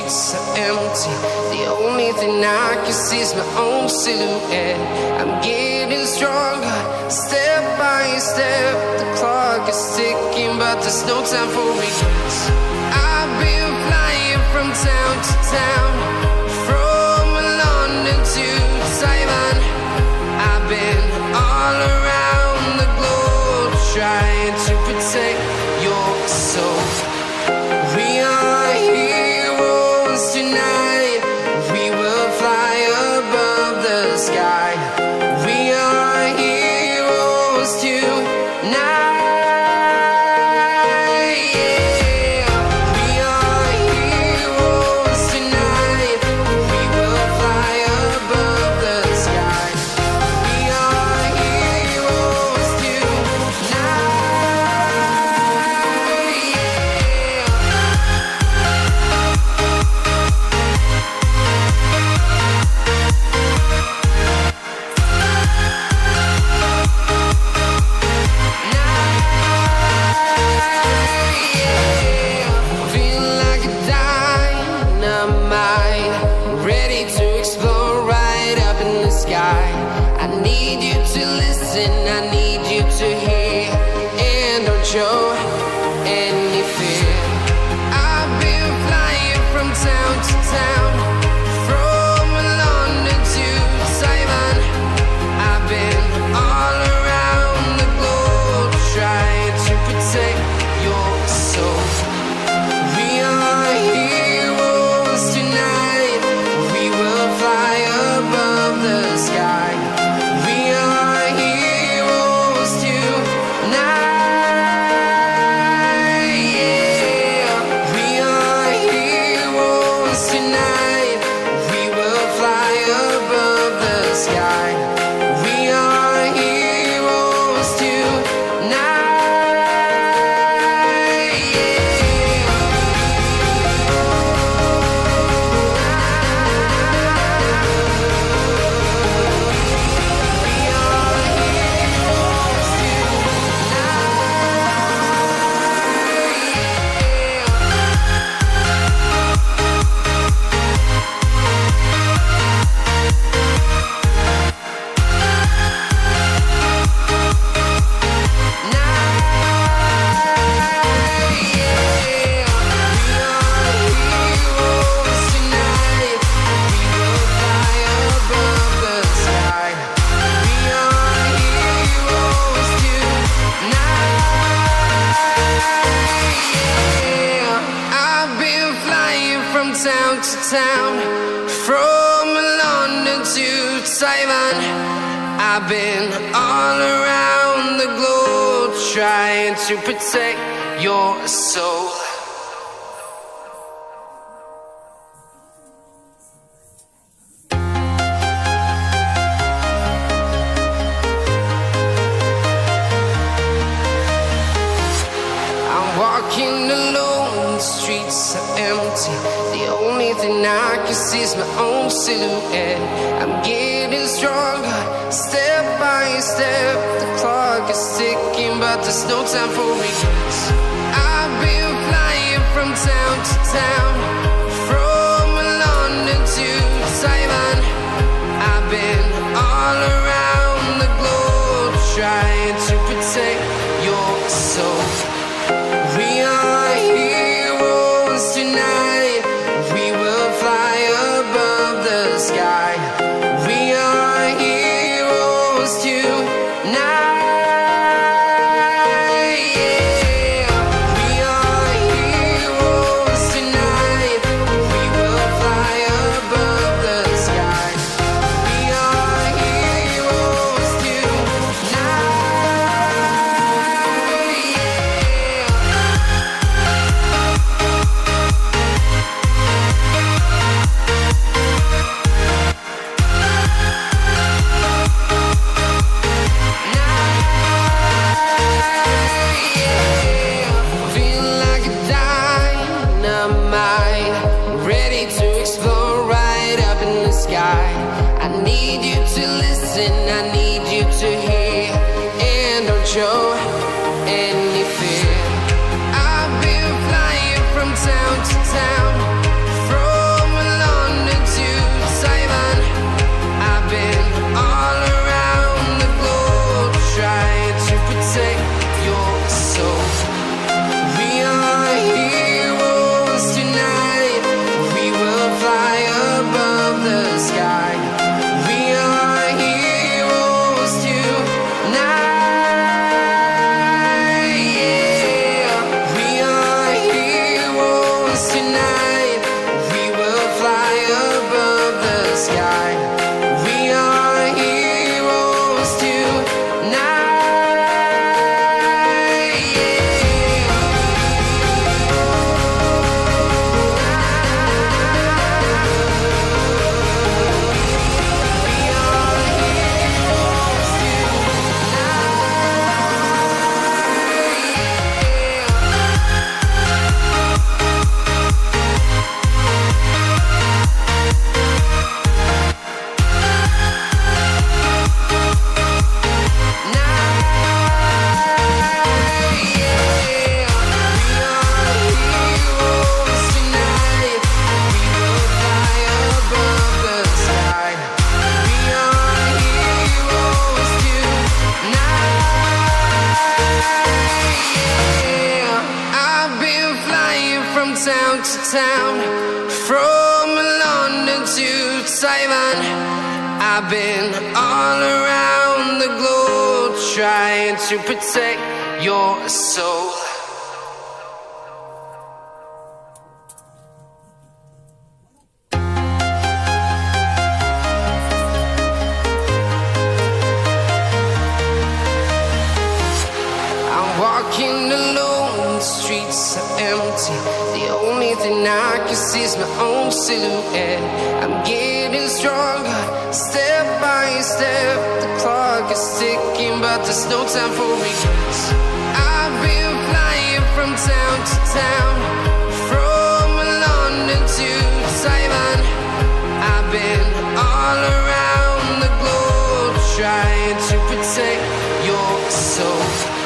streets are empty. The only thing I can see is my own silhouette. I'm getting stronger, step by step. The clock is ticking, but there's no time for regrets. I've been flying from town to town, from London to Taiwan. I've been all around the globe, trying to protect your soul. We are heroes tonight. We will fly above the sky. We are heroes tonight. Show any fear. I've been flying from town to town, from London to Taiwan. I've been all around the globe, trying to protect your soul. We are heroes tonight. We will fly above the sky. We are heroes tonight. Town to town, from London to Taiwan. I've been all around the globe, trying to protect your soul. I'm walking alone, the streets are empty. The only thing I can see is my own silhouette. I'm getting stronger, step by step. The clock is ticking, but there's no time for regrets. I've been flying from town to town, from London to Taiwan. I've been all around the globe, trying to protect your soul. We are heroes tonight. We will fly above the sky. We are heroes tonight. We are heroes tonight. We will fly above the sky. We are heroes tonight. I need you to listen, I need you to hear, and don't show any fear. I've been flying from town to town, from to town, from London to Taiwan. I've been all around the globe trying to protect your soul. Walking alone, the streets are empty. The only thing I can see is my own silhouette. I'm getting stronger, step by step. The clock is ticking, but there's no time for regrets. I've been flying from town to town, from London to Taiwan. I've been all around the globe trying to protect your soul.